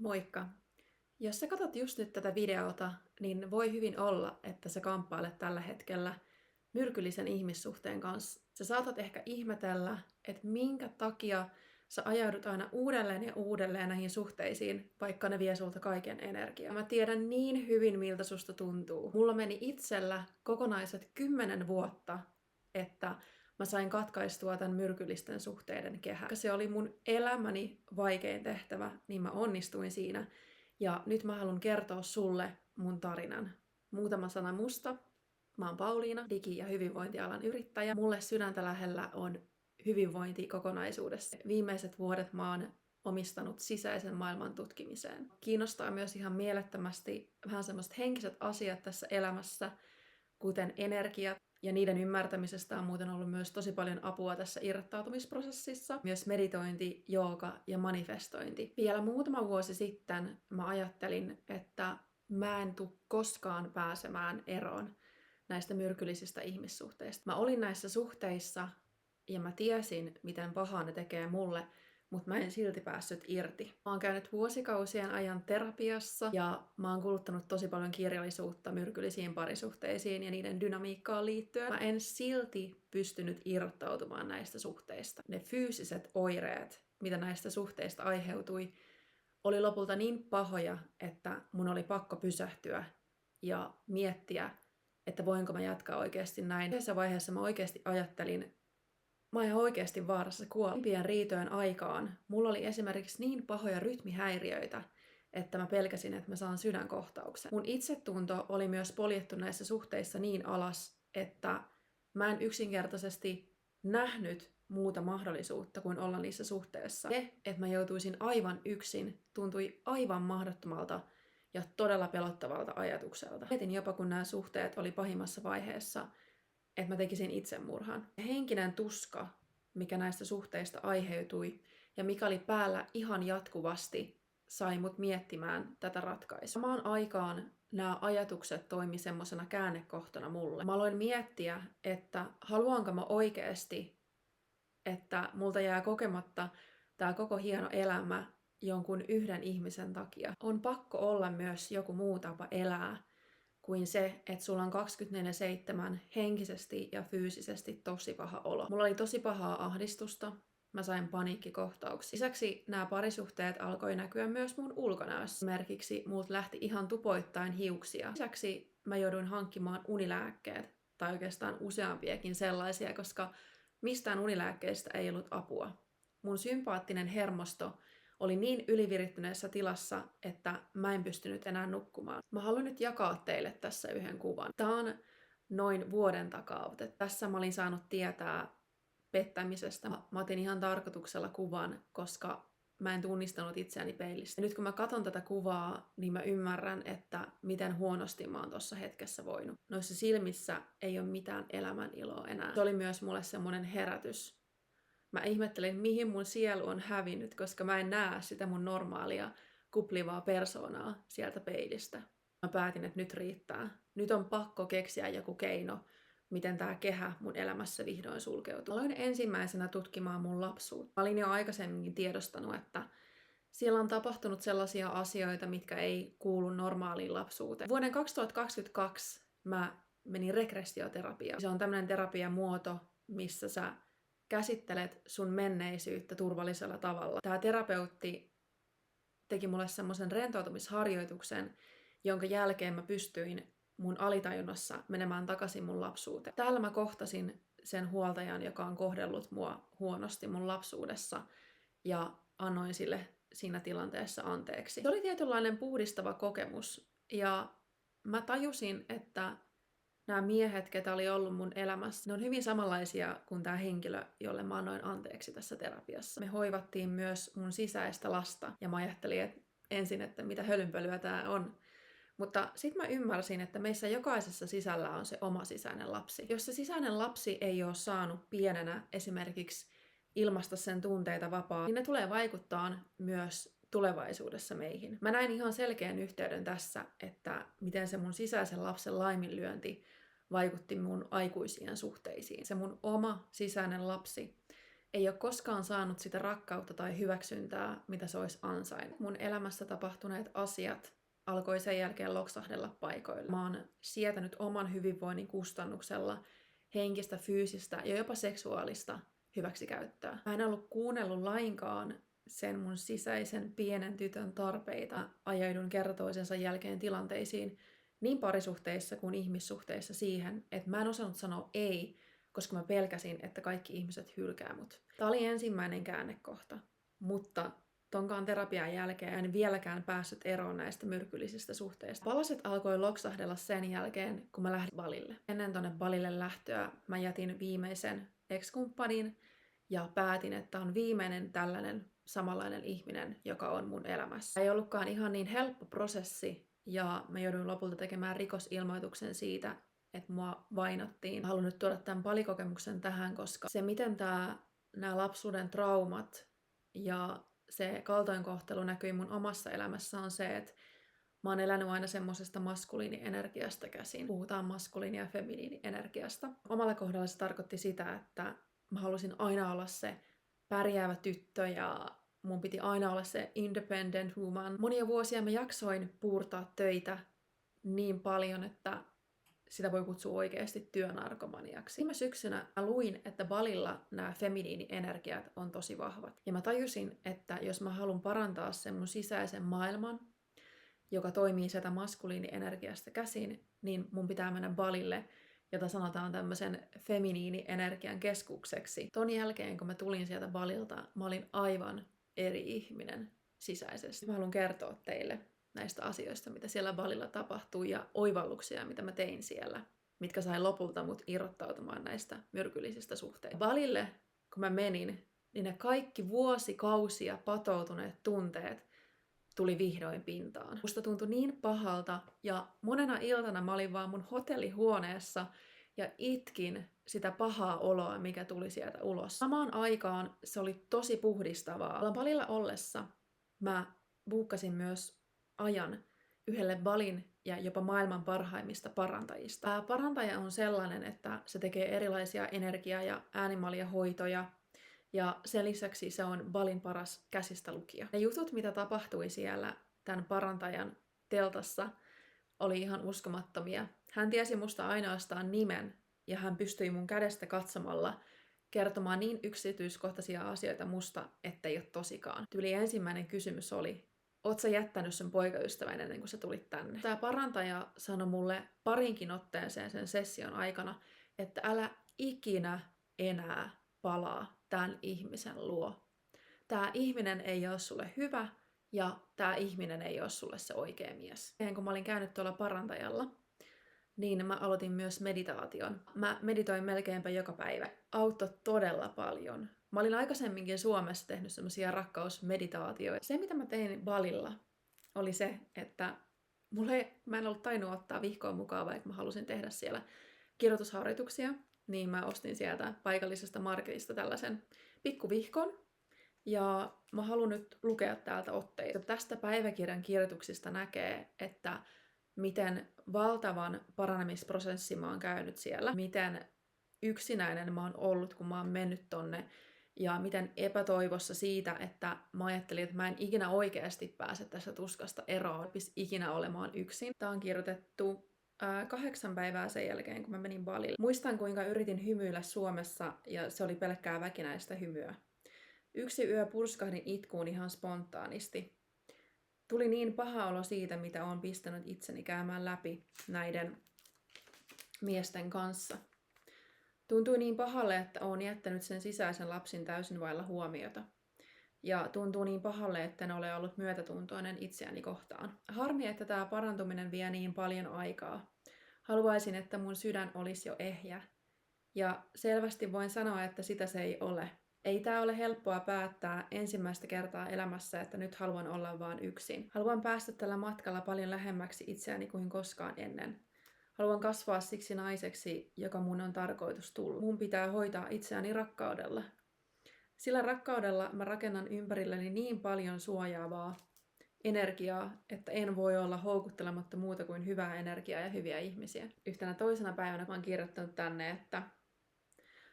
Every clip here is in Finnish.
Moikka! Jos sä katsot just nyt tätä videota, niin voi hyvin olla, että sä kamppailet tällä hetkellä myrkyllisen ihmissuhteen kanssa. Sä saatat ehkä ihmetellä, että minkä takia sä ajaudut aina uudelleen ja uudelleen näihin suhteisiin, vaikka ne vie sulta kaiken energiaa. Mä tiedän niin hyvin, miltä susta tuntuu. Mulla meni itsellä kokonaiset 10 vuotta, että mä sain katkaistua tämän myrkyllisten suhteiden kehän. Se oli mun elämäni vaikein tehtävä, niin mä onnistuin siinä. Ja nyt mä haluan kertoa sulle mun tarinan. Muutama sana musta. Mä oon Pauliina, digi- ja hyvinvointialan yrittäjä. Mulle sydäntä lähellä on hyvinvointi kokonaisuudessa. Viimeiset vuodet mä oon omistanut sisäisen maailman tutkimiseen. Kiinnostaa myös ihan mielettömästi vähän semmoiset henkiset asiat tässä elämässä, kuten energiat. Ja niiden ymmärtämisestä on muuten ollut myös tosi paljon apua tässä irrottautumisprosessissa. Myös meditointi, jooga ja manifestointi. Vielä muutama vuosi sitten mä ajattelin, että mä en tule koskaan pääsemään eroon näistä myrkyllisistä ihmissuhteista. Mä olin näissä suhteissa ja mä tiesin, miten pahaa ne tekee mulle, mutta mä en silti päässyt irti. Mä oon käynyt vuosikausien ajan terapiassa ja mä oon kuluttanut tosi paljon kirjallisuutta myrkyllisiin parisuhteisiin ja niiden dynamiikkaan liittyen. Mä en silti pystynyt irrottautumaan näistä suhteista. Ne fyysiset oireet, mitä näistä suhteista aiheutui, oli lopulta niin pahoja, että mun oli pakko pysähtyä ja miettiä, että voinko mä jatkaa oikeasti näin. Tässä vaiheessa mä oikeasti ajattelin, mä oon oikeasti vaarassa kuolla. Pienempien riitojen aikaan mulla oli esimerkiksi niin pahoja rytmihäiriöitä, että mä pelkäsin, että mä saan sydänkohtauksen. Mun itsetunto oli myös poljettu näissä suhteissa niin alas, että mä en yksinkertaisesti nähnyt muuta mahdollisuutta kuin olla niissä suhteissa. Se, että mä joutuisin aivan yksin, tuntui aivan mahdottomalta ja todella pelottavalta ajatukselta. Mietin jopa, kun nämä suhteet oli pahimmassa vaiheessa, että mä tekisin itsemurhan. Henkinen tuska, mikä näistä suhteista aiheutui ja mikä oli päällä ihan jatkuvasti, sai mut miettimään tätä ratkaisua. Samaan aikaan nämä ajatukset toimi semmosena käännekohtana mulle. Mä aloin miettiä, että haluanko mä oikeasti, että multa jää kokematta tää koko hieno elämä jonkun yhden ihmisen takia. On pakko olla myös joku muu tapa elää kuin se, että sulla on 24/7 henkisesti ja fyysisesti tosi paha olo. Mulla oli tosi pahaa ahdistusta, mä sain paniikkikohtauksia. Lisäksi nämä parisuhteet alkoi näkyä myös mun ulkonäössä. Esimerkiksi multa lähti ihan tupoittain hiuksia. Lisäksi mä jouduin hankkimaan unilääkkeet, tai oikeastaan useampiakin sellaisia, koska mistään unilääkkeistä ei ollut apua. Mun sympaattinen hermosto oli niin ylivirittyneessä tilassa, että mä en pystynyt enää nukkumaan. Mä haluan nyt jakaa teille tässä yhden kuvan. Tää on noin vuoden takaa. Tässä mä olin saanut tietää pettämisestä. Mä otin ihan tarkoituksella kuvan, koska mä en tunnistanut itseäni peilistä. Ja nyt kun mä katson tätä kuvaa, niin mä ymmärrän, että miten huonosti mä oon tossa hetkessä voinut. Noissa silmissä ei ole mitään elämän iloa enää. Se oli myös mulle semmonen herätys. Mä ihmettelin, mihin mun sielu on hävinnyt, koska mä en näe sitä mun normaalia kuplivaa persoonaa sieltä peilistä. Mä päätin, että nyt riittää. Nyt on pakko keksiä joku keino, miten tää kehä mun elämässä vihdoin sulkeutuu. Aloin ensimmäisenä tutkimaan mun lapsuutta. Mä olin jo aikaisemminkin tiedostanut, että siellä on tapahtunut sellaisia asioita, mitkä ei kuulu normaaliin lapsuuteen. Vuoden 2022 mä menin regressioterapiaan. Se on tämmönen terapiamuoto, missä sä käsittelet sun menneisyyttä turvallisella tavalla. Tämä terapeutti teki mulle semmoisen rentoutumisharjoituksen, jonka jälkeen mä pystyin mun alitajunnassa menemään takaisin mun lapsuuteen. Täällä mä kohtasin sen huoltajan, joka on kohdellut mua huonosti mun lapsuudessa, ja annoin sille siinä tilanteessa anteeksi. Se oli tietynlainen puhdistava kokemus, ja mä tajusin, että nämä miehet, ketä oli ollut mun elämässä, ne on hyvin samanlaisia kuin tämä henkilö, jolle mä annoin anteeksi tässä terapiassa. Me hoivattiin myös mun sisäistä lasta, ja mä ajattelin että ensin, että mitä hölynpölyä tää on. Mutta sitten mä ymmärsin, että meissä jokaisessa sisällä on se oma sisäinen lapsi. Jos se sisäinen lapsi ei ole saanut pienenä esimerkiksi ilmaista sen tunteita vapaa, niin ne tulee vaikuttaa myös tulevaisuudessa meihin. Mä näin ihan selkeän yhteyden tässä, että miten se mun sisäisen lapsen laiminlyönti vaikutti mun aikuisien suhteisiin. Se mun oma sisäinen lapsi ei ole koskaan saanut sitä rakkautta tai hyväksyntää, mitä se olisi ansainnut. Mun elämässä tapahtuneet asiat alkoi sen jälkeen loksahdella paikoille. Mä oon sietänyt oman hyvinvoinnin kustannuksella henkistä, fyysistä ja jopa seksuaalista hyväksikäyttöä. Mä en ollut kuunnellut lainkaan sen mun sisäisen pienen tytön tarpeita. Ajaudun kerta toisensa jälkeen tilanteisiin niin parisuhteissa kuin ihmissuhteissa siihen, että mä en osannut sanoa ei, koska mä pelkäsin, että kaikki ihmiset hylkää mut. Tää oli ensimmäinen käännekohta, mutta tonkaan terapian jälkeen en vieläkään päässyt eroon näistä myrkyllisistä suhteista. Palaset alkoi loksahdella sen jälkeen, kun mä lähdin Balille. Ennen tonne Balille lähtöä mä jätin viimeisen ex-kumppanin ja päätin, että on viimeinen tällainen samanlainen ihminen, joka on mun elämässä. Ei ollutkaan ihan niin helppo prosessi ja mä jouduin lopulta tekemään rikosilmoituksen siitä, että mua vainottiin. Haluan nyt tuoda tämän Bali-kokemuksen tähän, koska se miten nämä lapsuuden traumat ja se kaltoinkohtelu näkyi mun omassa elämässä on se, että mä oon elänyt aina semmosesta maskuliinienergiasta käsin. Puhutaan maskuliini- ja feminiinienergiasta. Omalla kohdalla se tarkoitti sitä, että mä halusin aina olla se pärjäävä tyttö ja mun piti aina olla se independent woman. Monia vuosia mä jaksoin puurtaa töitä niin paljon, että sitä voi kutsua oikeasti työnarkomaniaksi. Viime syksynä mä luin, että Balilla nämä feminiinienergiat on tosi vahvat. Ja mä tajusin, että jos mä haluan parantaa sen mun sisäisen maailman, joka toimii sieltä maskuliinienergiasta käsin, niin mun pitää mennä Balille, jota sanotaan tämmöisen feminiinienergian keskukseksi. Ton jälkeen, kun mä tulin sieltä Balilta, mä olin aivan eri ihminen sisäisesti. Mä haluan kertoa teille näistä asioista, mitä siellä Balilla tapahtui ja oivalluksia, mitä mä tein siellä, mitkä sai lopulta mut irrottautumaan näistä myrkyllisistä suhteista. Balille, kun mä menin, niin ne kaikki vuosikausia patoutuneet tunteet tuli vihdoin pintaan. Musta tuntui niin pahalta ja monena iltana mä olin vaan mun hotellihuoneessa ja itkin sitä pahaa oloa, mikä tuli sieltä ulos. Samaan aikaan se oli tosi puhdistavaa. Balilla ollessa mä buukkasin myös ajan yhdelle Balin ja jopa maailman parhaimmista parantajista. Tämä parantaja on sellainen, että se tekee erilaisia energia- ja äänimaljahoitoja ja sen lisäksi se on Balin paras käsistä lukija. Ne jutut, mitä tapahtui siellä tämän parantajan teltassa, oli ihan uskomattomia. Hän tiesi musta ainoastaan nimen ja hän pystyi mun kädestä katsomalla kertomaan niin yksityiskohtaisia asioita musta, ettei ole tosikaan. Tyyli ensimmäinen kysymys oli, oot sä jättänyt sen poikaystävän ennen kuin sä tulit tänne? Tämä parantaja sanoi mulle parinkin otteeseen sen session aikana, että älä ikinä enää palaa tämän ihmisen luo. Tämä ihminen ei ole sulle hyvä ja tämä ihminen ei ole sulle se oikea mies. Kun mä olin käynyt tuolla parantajalla, niin mä aloitin myös meditaation. Mä meditoin melkeinpä joka päivä. Auttoi todella paljon. Mä olin aikaisemminkin Suomessa tehnyt semmoisia rakkausmeditaatioita. Se, mitä mä tein Balilla, oli se, että mä en ollut tainnut ottaa vihkoa mukaan, vaikka mä halusin tehdä siellä kirjoitusharjoituksia. Niin mä ostin sieltä paikallisesta marketista tällaisen pikkuvihkon. Ja mä haluan nyt lukea täältä otteita. Tästä päiväkirjan kirjoituksista näkee, että miten valtavan paranemisprosessin mä oon käynyt siellä. Miten yksinäinen mä oon ollut, kun mä oon mennyt tonne. Ja miten epätoivossa siitä, että mä ajattelin, että mä en ikinä oikeasti pääse tästä tuskasta eroon. Pist ikinä olemaan yksin. Tää on kirjoitettu 8 päivää sen jälkeen, kun mä menin Balille. Muistan, kuinka yritin hymyillä Suomessa, ja se oli pelkkää väkinäistä hymyä. Yksi yö purskahdin itkuun ihan spontaanisti. Tuli niin paha olo siitä, mitä olen pistänyt itseni käymään läpi näiden miesten kanssa. Tuntui niin pahalle, että olen jättänyt sen sisäisen lapsin täysin vailla huomiota. Ja tuntuu niin pahalle, että en ole ollut myötätuntoinen itseäni kohtaan. Harmi, että tämä parantuminen vie niin paljon aikaa. Haluaisin, että mun sydän olisi jo ehjä. Ja selvästi voin sanoa, että sitä se ei ole. Ei tää ole helppoa päättää ensimmäistä kertaa elämässä, että nyt haluan olla vaan yksin. Haluan päästä tällä matkalla paljon lähemmäksi itseäni kuin koskaan ennen. Haluan kasvaa siksi naiseksi, joka mun on tarkoitus tulla. Mun pitää hoitaa itseäni rakkaudella. Sillä rakkaudella mä rakennan ympärilleni niin paljon suojaavaa energiaa, että en voi olla houkuttelematta muuta kuin hyvää energiaa ja hyviä ihmisiä. Yhtenä toisena päivänä mä oon kirjoittanut tänne, että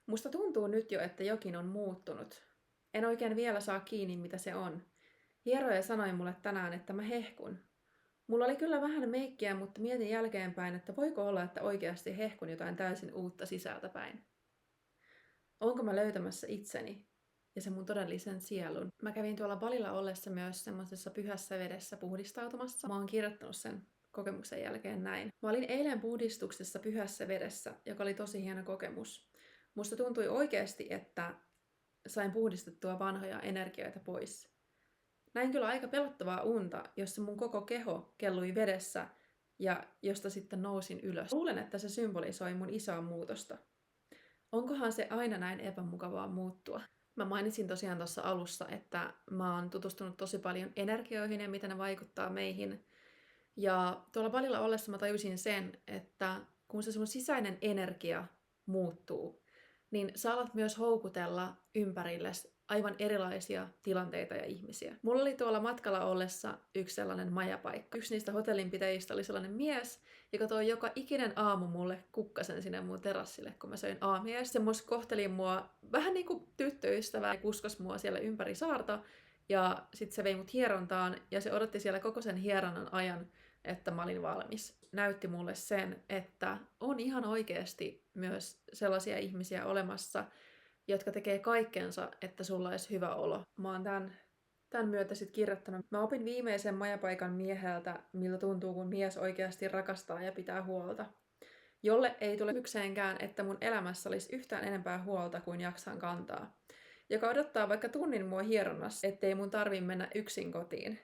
Musta tuntuu nyt jo, että jokin on muuttunut. En oikein vielä saa kiinni, mitä se on. Hieroja sanoi mulle tänään, että mä hehkun. Mulla oli kyllä vähän meikkiä, mutta mietin jälkeenpäin, että voiko olla, että oikeasti hehkun jotain täysin uutta sisältäpäin. Onko mä löytämässä itseni ja se mun todellisen sielun? Mä kävin tuolla Balilla ollessa myös semmoisessa pyhässä vedessä puhdistautumassa. Mä oon kirjoittanut sen kokemuksen jälkeen näin. Mä olin eilen puhdistuksessa pyhässä vedessä, joka oli tosi hieno kokemus. Musta tuntui oikeasti, että sain puhdistettua vanhoja energioita pois. Näin kyllä aika pelottavaa unta, jossa mun koko keho kellui vedessä ja josta sitten nousin ylös. Luulen, että se symbolisoi mun isoa muutosta. Onkohan se aina näin epämukavaa muuttua? Mä mainitsin tosiaan tuossa alussa, että mä oon tutustunut tosi paljon energioihin ja miten ne vaikuttaa meihin. Ja tuolla Balilla ollessa mä tajusin sen, että kun se sun sisäinen energia muuttuu, niin sä alat myös houkutella ympärillesi aivan erilaisia tilanteita ja ihmisiä. Mulla oli tuolla matkalla ollessa yksi sellainen majapaikka. Yksi niistä hotellinpitäjistä oli sellainen mies, joka toi joka ikinen aamu mulle kukkasen sinne mun terassille, kun mä söin aamia. Se myös kohteli mua vähän niin kuin tyttöystävää ja kuskos mua siellä ympäri saarta. Ja sitten se vei mut hierontaan ja se odotti siellä koko sen hieronnan ajan, että mä olin valmis. Näytti mulle sen, että on ihan oikeasti myös sellaisia ihmisiä olemassa, jotka tekee kaikkensa, että sulla olisi hyvä olo. Mä oon tämän myötä sit kirjoittanut. Mä opin viimeisen majapaikan mieheltä, miltä tuntuu, kun mies oikeasti rakastaa ja pitää huolta. Jolle ei tule ykseenkään, että mun elämässä olisi yhtään enempää huolta kuin jaksan kantaa. Joka odottaa vaikka tunnin mua hieronnassa, ettei mun tarvii mennä yksin kotiin.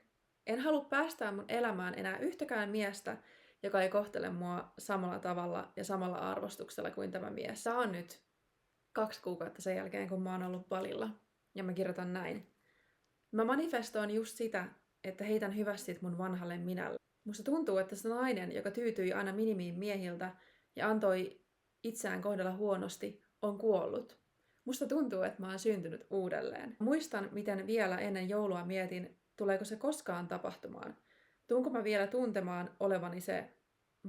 En halua päästää mun elämään enää yhtäkään miestä, joka ei kohtele mua samalla tavalla ja samalla arvostuksella kuin tämä mies. Tää on nyt 2 kuukautta sen jälkeen, kun mä oon ollut Balilla. Ja mä kirjoitan näin. Mä manifestoin just sitä, että heitän hyvästit mun vanhalle minälle. Musta tuntuu, että se nainen, joka tyytyi aina minimiin miehiltä ja antoi itseään kohdella huonosti, on kuollut. Musta tuntuu, että mä oon syntynyt uudelleen. Muistan, miten vielä ennen joulua mietin, tuleeko se koskaan tapahtumaan. Tuunko mä vielä tuntemaan olevani se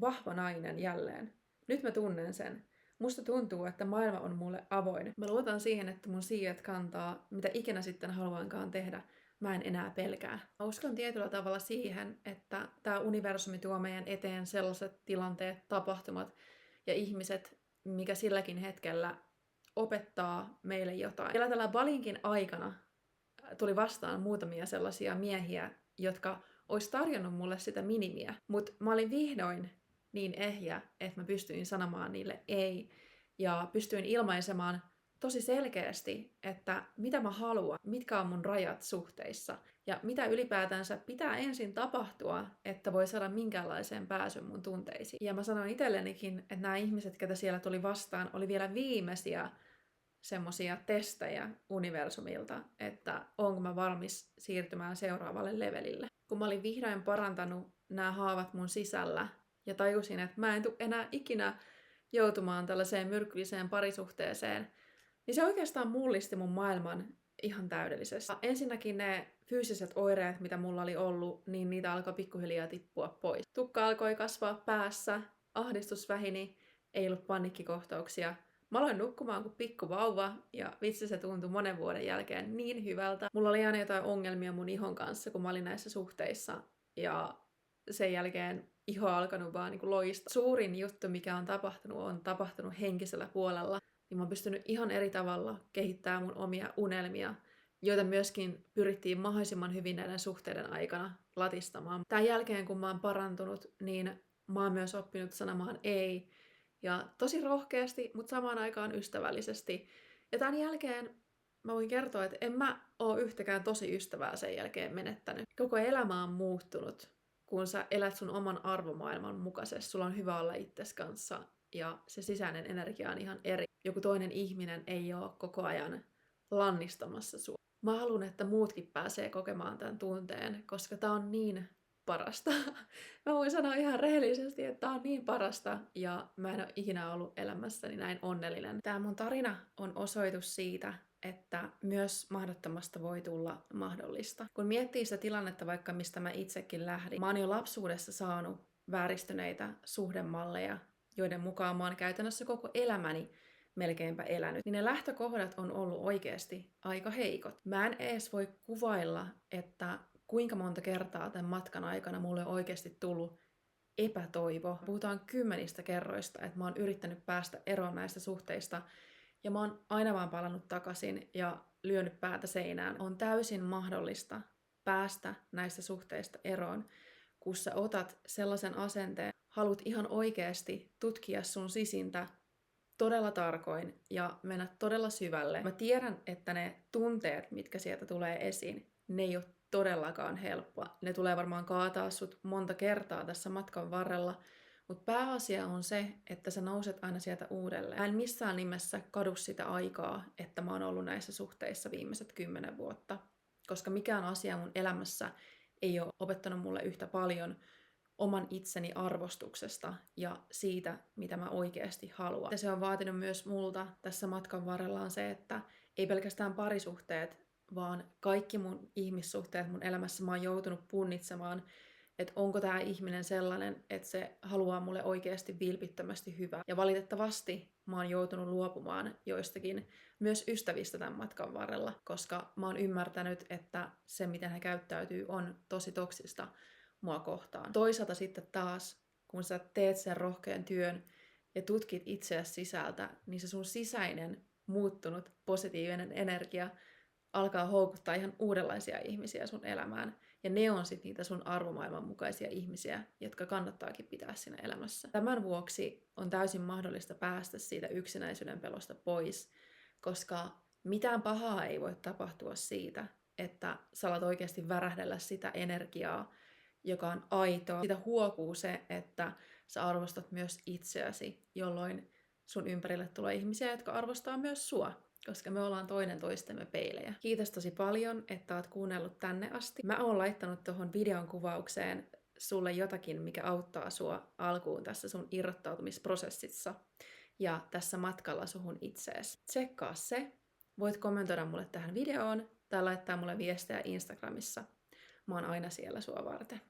vahva nainen jälleen. Nyt mä tunnen sen. Musta tuntuu, että maailma on mulle avoin. Mä luotan siihen, että mun siivet kantaa, mitä ikinä sitten haluankaan tehdä. Mä en enää pelkää. Mä uskon tietyllä tavalla siihen, että tää universumi tuo meidän eteen sellaiset tilanteet, tapahtumat ja ihmiset, mikä silläkin hetkellä opettaa meille jotain. Vielä tällä Balinkin aikana tuli vastaan muutamia sellaisia miehiä, jotka olisi tarjonnut mulle sitä minimiä. Mutta mä olin vihdoin niin ehjä, että mä pystyin sanomaan niille ei. Ja pystyin ilmaisemaan tosi selkeästi, että mitä mä haluan, mitkä on mun rajat suhteissa. Ja mitä ylipäätänsä pitää ensin tapahtua, että voi saada minkäänlaiseen pääsyn mun tunteisiin. Ja mä sanoin itsellenikin, että nämä ihmiset, ketä siellä tuli vastaan, oli vielä viimeisiä semmosia testejä universumilta, että onko mä valmis siirtymään seuraavalle levelille. Kun mä olin vihdoin parantanut nämä haavat mun sisällä ja tajusin, että mä en tule enää ikinä joutumaan tällaiseen myrkylliseen parisuhteeseen, niin se oikeastaan mullisti mun maailman ihan täydellisesti. Ensinnäkin ne fyysiset oireet, mitä mulla oli ollut, niin niitä alkoi pikkuhiljaa tippua pois. Tukka alkoi kasvaa päässä, ahdistus vähini, ei ollut paniikkikohtauksia. Mä aloin nukkumaan kuin pikkuvauva ja vitsi se tuntui monen vuoden jälkeen niin hyvältä. Mulla oli aina jotain ongelmia mun ihon kanssa, kun mä olin näissä suhteissa ja sen jälkeen iho on alkanut vaan niin kuin loistaa. Suurin juttu, mikä on tapahtunut henkisellä puolella. Niin mä oon pystynyt ihan eri tavalla kehittämään mun omia unelmia, joita myöskin pyrittiin mahdollisimman hyvin näiden suhteiden aikana latistamaan. Tämän jälkeen, kun mä oon parantunut, niin mä oon myös oppinut sanomaan ei. Ja tosi rohkeasti, mutta samaan aikaan ystävällisesti. Ja tämän jälkeen mä voin kertoa, että en mä oo yhtäkään tosi ystävää sen jälkeen menettänyt. Koko elämä on muuttunut, kun sä elät sun oman arvomaailman mukaisesti. Sulla on hyvä olla itses kanssa ja se sisäinen energia on ihan eri. Joku toinen ihminen ei ole koko ajan lannistamassa sua. Mä haluan, että muutkin pääsee kokemaan tämän tunteen, koska tää on niin parasta. Mä voin sanoa ihan rehellisesti, että tää on niin parasta ja mä en ole ikinä ollut elämässäni näin onnellinen. Tää mun tarina on osoitus siitä, että myös mahdottomasta voi tulla mahdollista. Kun miettii sitä tilannetta vaikka mistä mä itsekin lähdin, mä oon jo lapsuudessa saanut vääristyneitä suhdemalleja, joiden mukaan mä oon käytännössä koko elämäni melkeinpä elänyt, niin ne lähtökohdat on ollut oikeasti aika heikot. Mä en edes voi kuvailla, että kuinka monta kertaa tämän matkan aikana mulle on oikeasti tullut epätoivo. Puhutaan kymmenistä kerroista, että mä oon yrittänyt päästä eroon näistä suhteista ja mä oon aina vaan palannut takaisin ja lyönyt päätä seinään. On täysin mahdollista päästä näistä suhteista eroon, kun sä otat sellaisen asenteen, haluat ihan oikeasti tutkia sun sisintä todella tarkoin ja mennä todella syvälle. Mä tiedän, että ne tunteet, mitkä sieltä tulee esiin, ne ei ole todellakaan helppoa. Ne tulee varmaan kaataa sut monta kertaa tässä matkan varrella, mutta pääasia on se, että sä nouset aina sieltä uudelleen. Mä en missään nimessä kadu sitä aikaa, että mä oon ollut näissä suhteissa viimeiset 10 vuotta, koska mikään asia mun elämässä ei ole opettanut mulle yhtä paljon oman itseni arvostuksesta ja siitä, mitä mä oikeasti haluan. Ja se on vaatinut myös multa tässä matkan varrella on se, että ei pelkästään parisuhteet, vaan kaikki mun ihmissuhteet mun elämässä mä oon joutunut punnitsemaan, että onko tämä ihminen sellainen, että se haluaa mulle oikeasti vilpittömästi hyvää. Ja valitettavasti mä oon joutunut luopumaan joistakin myös ystävistä tämän matkan varrella, koska mä oon ymmärtänyt, että se, miten he käyttäytyy, on tosi toksista mua kohtaan. Toisaalta sitten taas, kun sä teet sen rohkean työn ja tutkit itseäsi sisältä, niin se sun sisäinen muuttunut positiivinen energia alkaa houkuttaa ihan uudenlaisia ihmisiä sun elämään. Ja ne on sitten niitä sun arvomaailman mukaisia ihmisiä, jotka kannattaakin pitää siinä elämässä. Tämän vuoksi on täysin mahdollista päästä siitä yksinäisyyden pelosta pois, koska mitään pahaa ei voi tapahtua siitä, että sä alat oikeasti värähdellä sitä energiaa, joka on aitoa. Sitä huokuu se, että sä arvostat myös itseäsi, jolloin sun ympärille tulee ihmisiä, jotka arvostaa myös sua, koska me ollaan toinen toistemme peilejä. Kiitos tosi paljon, että oot kuunnellut tänne asti. Mä oon laittanut tuohon videon kuvaukseen sulle jotakin, mikä auttaa sua alkuun tässä sun irrottautumisprosessissa ja tässä matkalla suhun itseesi. Tsekkaa se. Voit kommentoida mulle tähän videoon tai laittaa mulle viestejä Instagramissa. Mä oon aina siellä sua varten.